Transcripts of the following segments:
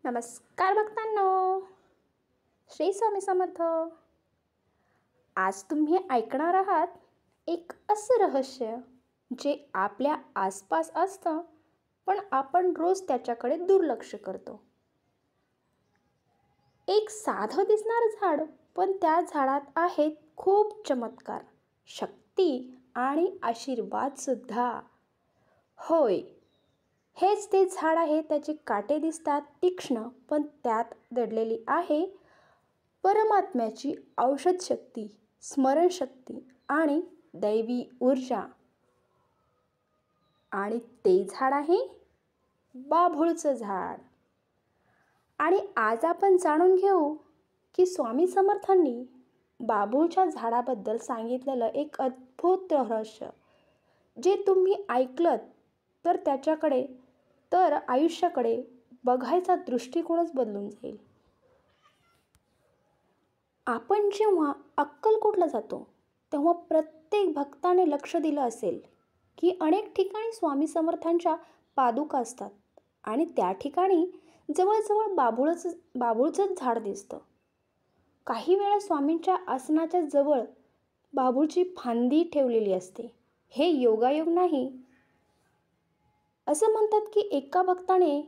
नमस्कार भक्तांनो, श्री स्वामी समर्थ. आज तुम्ही ऐकणार आहात एक असं रहस्य जे आपल्या आसपास असतं, पण आपण रोज त्याच्याकडे दुर्लक्ष करतो. एक साधं दिसणारं झाड, पण त्या झाडात आहेत खूप चमत्कार, शक्ती आणि आशीर्वाद सुद्धा. होय, हेच ते झाड आहे. त्याचे काटे दिसतात तीक्ष्ण, पण त्यात दडलेली आहे परमात्म्याची औषध शक्ती, स्मरणशक्ती आणि दैवी ऊर्जा. आणि ते झाड आहे बाभूळचं झाड. आणि आज आपण जाणून घेऊ की स्वामी समर्थांनी बाभूळच्या झाडाबद्दल सांगितलेलं एक अद्भुत रहस्य, जे तुम्ही ऐकलत तर आयुष्याकडे बघायचा दृष्टिकोनच बदलून जाईल. आपण जेव्हा अक्कलकोटला जातो तेव्हा प्रत्येक भक्ताने लक्ष दिलं असेल की अनेक ठिकाणी स्वामी समर्थांच्या पादुका असतात आणि त्या ठिकाणी जवळजवळ बाभूळचं झाड दिसतं. काही वेळा स्वामींच्या आसनाच्या जवळ बाभूळची फांदी ठेवलेली असते. हे योगायोग नाही. असं म्हणतात की एका भक्ताने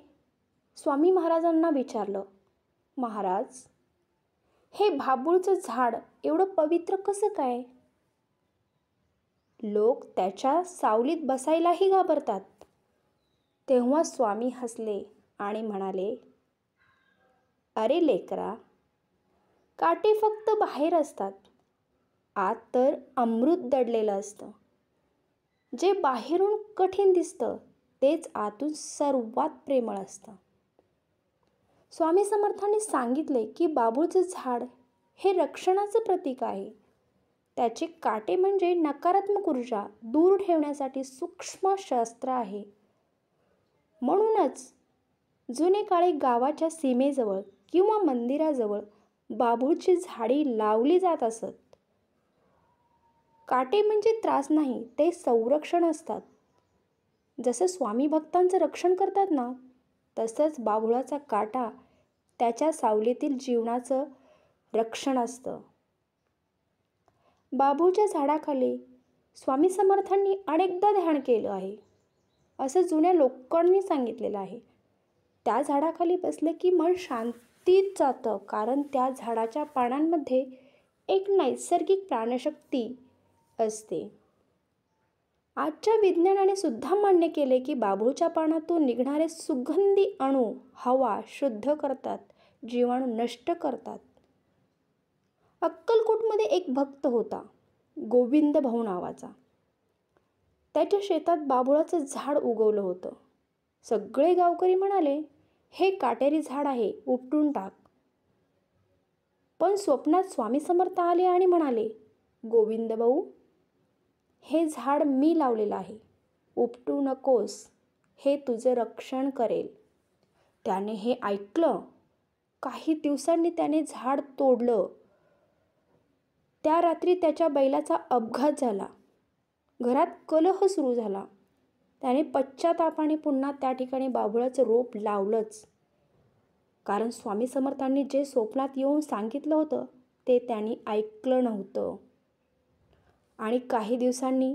स्वामी महाराजांना विचारलं, महाराज, हे बाभूळचं झाड एवढं पवित्र कसं काय? लोक त्याच्या सावलीत बसायलाही घाबरतात. तेव्हा स्वामी हसले आणि म्हणाले, अरे लेकरा, काटे फक्त बाहेर असतात, आत तर अमृत दडलेलं असतं. जे बाहेरून कठीण दिसतं तेच आतून सर्वात प्रेमळ असतं. स्वामी समर्थांनी सांगितले की बाभूळचं झाड हे रक्षणाचं प्रतीक आहे. त्याचे काटे म्हणजे नकारात्मक ऊर्जा दूर ठेवण्यासाठी सूक्ष्म शस्त्र आहे. म्हणूनच जुने काळी गावाच्या सीमेजवळ किंवा मंदिराजवळ बाभूळची झाडी लावली जात असत. काटे म्हणजे त्रास नाही, ते संरक्षण असतात. जसं स्वामी भक्तांचं रक्षण करतात ना, तसंच बाभूळाचा काटा त्याच्या सावलीतील जीवनाचं रक्षण असतं. बाभूळच्या झाडाखाली स्वामी समर्थांनी अनेकदा ध्यान केलं आहे, असं जुन्या लोकांनी सांगितलेलं आहे. त्या झाडाखाली बसले की मन शांतीत जातं, कारण त्या झाडाच्या पानांमध्ये एक नैसर्गिक प्राणशक्ती असते. आजच्या विज्ञानाने सुद्धा मान्य केले की बाभूळच्या पानातून निघणारे सुगंधी अणू हवा शुद्ध करतात, जीवाणू नष्ट करतात. अक्कलकोटमध्ये एक भक्त होता, गोविंद भाऊ नावाचा. त्याच्या शेतात बाभूळाचं झाड उगवलं होतं. सगळे गावकरी म्हणाले, हे काटेरी झाड आहे, उपटून टाक. पण स्वप्नात स्वामी समर्थ आले आणि म्हणाले, गोविंद भाऊ, हे झाड मी लावलेलं आहे, उपटू नकोस, हे तुझं रक्षण करेल. त्याने हे ऐकलं. काही दिवसांनी त्याने झाड तोडलं. त्या रात्री त्याच्या बैलाचा अपघात झाला. घरात कलह सुरू झाला. त्याने पश्चातापाने पुन्हा त्या ठिकाणी बाभूळाचं रोप लावलंच, कारण स्वामी समर्थांनी जे स्वप्नात येऊन सांगितलं होतं ते त्यांनी ऐकलं नव्हतं. आणि काही दिवसांनी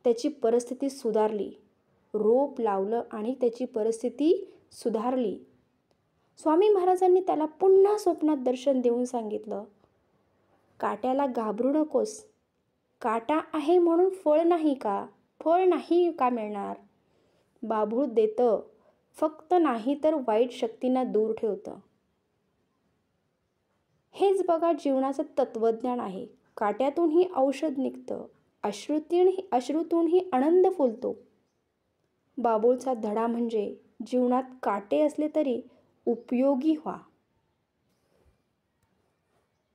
त्याची परिस्थिती सुधारली. रोप लावलं आणि त्याची परिस्थिती सुधारली. स्वामी महाराजांनी त्याला पुन्हा स्वप्नात दर्शन देऊन सांगितलं, काट्याला घाबरू नकोस. काटा आहे म्हणून फळ नाही का मिळणार? बाभूळ देतं, फक्त नाही तर वाईट शक्तींना दूर ठेवतं. हेच बघा जीवनाचं तत्वज्ञान आहे. काट्यातूनही औषध निघतं, अश्रूतूनही आनंद फुलतो. बाभूळचा धडा म्हणजे जीवनात काटे असले तरी उपयोगी व्हा.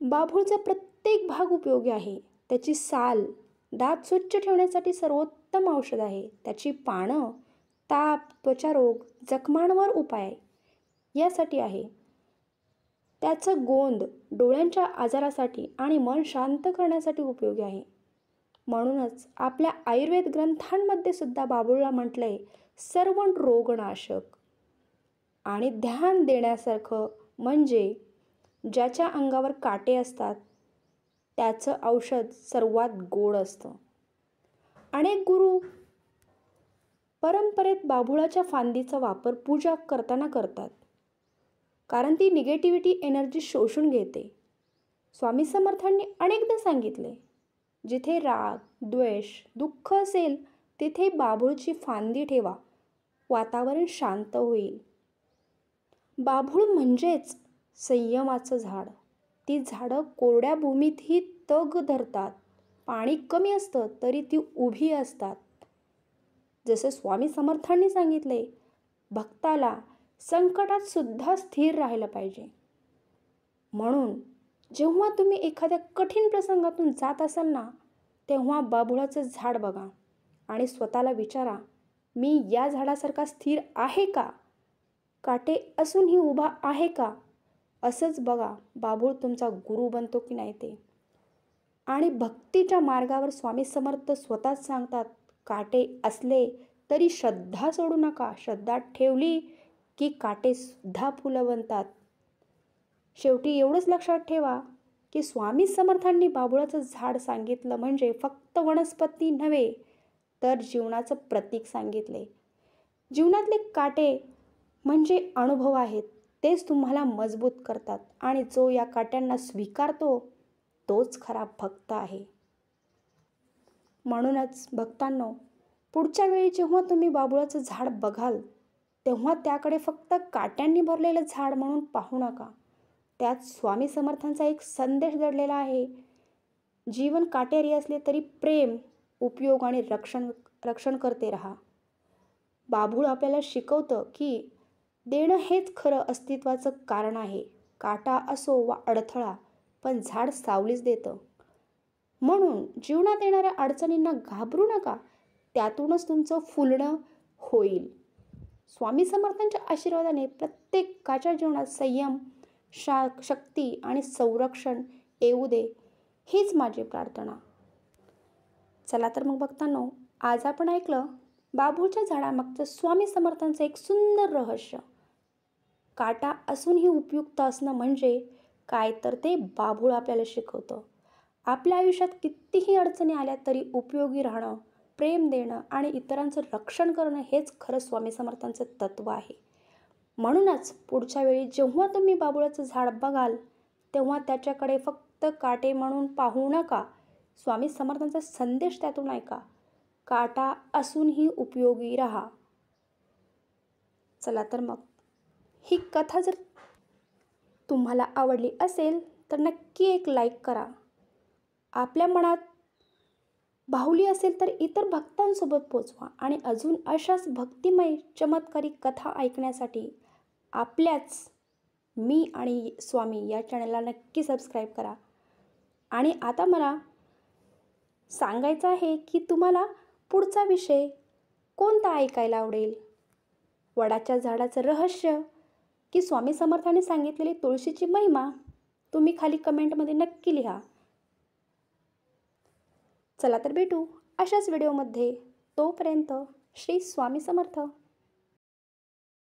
बाभूळचा प्रत्येक भाग उपयोगी आहे. त्याची साल दात स्वच्छ ठेवण्यासाठी सर्वोत्तम औषध आहे. त्याची पानं ताप, त्वचारोग, जखमांवर उपाय यासाठी आहे. त्याचं गोंद डोळ्यांच्या आजारासाठी आणि मन शांत करण्यासाठी उपयोगी आहे. म्हणूनच आपल्या आयुर्वेद ग्रंथांमध्ये सुद्धा बाभूळला म्हटलंय सर्व रोगनाशक. आणि ध्यान देण्यासारखं म्हणजे ज्याच्या अंगावर काटे असतात त्याचं औषध सर्वात गोड असतं. अनेक गुरु परंपरेत बाभुळाच्या फांदीचा वापर पूजा करताना करतात, कारण ती निगेटिव्हिटी एनर्जी शोषून घेते. स्वामी समर्थांनी अनेकदा सांगितले, जिथे राग, द्वेष, दुःख असेल तिथे बाभूळची फांदी ठेवा, वातावरण शांत होईल. बाभूळ म्हणजेच संयमाचं झाड. ती झाडं कोरड्या भूमीतही तग धरतात. पाणी कमी असतं तरी ती उभी असतात. जसं स्वामी समर्थांनी सांगितले, भक्ताला संकटात सुद्धा स्थिर राहिलं पाहिजे. म्हणून जेव्हा तुम्ही एखाद्या कठीण प्रसंगातून जात असाल ना, तेव्हा बाभुळाचं झाड बघा आणि स्वतःला विचारा, मी या झाडासारखा स्थिर आहे का? काटे असूनही उभा आहे का? असंच बघा, बाभूळ तुमचा गुरु बनतो की नाही ते. आणि भक्तीच्या मार्गावर स्वामी समर्थ स्वतःच सांगतात, काटे असले तरी श्रद्धा सोडू नका. श्रद्धा ठेवली की काटे सुद्धा फुलं बनतात. शेवटी एवढंच लक्षात ठेवा की स्वामी समर्थांनी बाभुळाचं झाड सांगितलं म्हणजे फक्त वनस्पती नव्हे, तर जीवनाचं प्रतीक सांगितले. जीवनातले काटे म्हणजे अनुभव आहेत, तेच तुम्हाला मजबूत करतात. आणि जो या काट्यांना स्वीकारतो तोच खरा भक्त आहे. म्हणूनच भक्तांनो, पुढच्या वेळी जेव्हा तुम्ही बाभुळाचं झाड बघाल तेव्हा त्याकडे फक्त काट्यांनी भरलेलं झाड म्हणून पाहू नका. त्यात स्वामी समर्थांचा एक संदेश दडलेला आहे. जीवन काटेरी असले तरी प्रेम, उपयोग आणि रक्षण करते राहा. बाभूळ आपल्याला शिकवतं की देणं हेच खरं अस्तित्वाचं कारण आहे. काटा असो वा अडथळा, पण झाड सावलीच देतं. म्हणून जीवनात येणाऱ्या अडचणींना घाबरू नका, त्यातूनच तुमचं फुलणं होईल. स्वामी समर्थांच्या आशीर्वादाने प्रत्येकाच्या जीवनात संयम, शक्ती आणि संरक्षण येऊ दे, हीच माझी प्रार्थना. चला तर मग भक्तांनो, आज आपण ऐकलं बाभूळच्या झाडामागचं स्वामी समर्थांचं एक सुंदर रहस्य. काटा असूनही उपयुक्त असणं म्हणजे काय, तर ते बाभूळ आपल्याला शिकवतं. आपल्या आयुष्यात कितीही अडचणी आल्या तरी उपयोगी राहणं, प्रेम देणं आणि इतरांचं रक्षण करणं हेच खरं स्वामी समर्थांचं तत्त्व आहे. म्हणूनच पुढच्या वेळी जेव्हा तुम्ही बाभुळाचं झाड बघाल तेव्हा त्याच्याकडे फक्त काटे म्हणून पाहू नका. स्वामी समर्थांचा संदेश त्यातून ऐका. काटा असूनही उपयोगी राहा. चला तर मग, ही कथा जर तुम्हाला आवडली असेल तर नक्की एक लाईक करा. आपल्या मनात बाहुली असेल तर इतर भक्तांसोबत पोचवा. आणि अजून अशाच भक्तिमय चमत्कारिक कथा ऐकण्यासाठी आपल्याच मी आणि स्वामी या चॅनलला नक्की सबस्क्राईब करा. आणि आता मला सांगायचं आहे की तुम्हाला पुढचा विषय कोणता ऐकायला आवडेल. वडाच्या झाडाचं रहस्य की स्वामी समर्थांनी सांगितलेली तुळशीची महिमा, तुम्ही खाली कमेंटमध्ये नक्की लिहा. चला तर भेटू अशाच व्हिडिओमध्ये. तोपर्यंत श्री स्वामी समर्थ.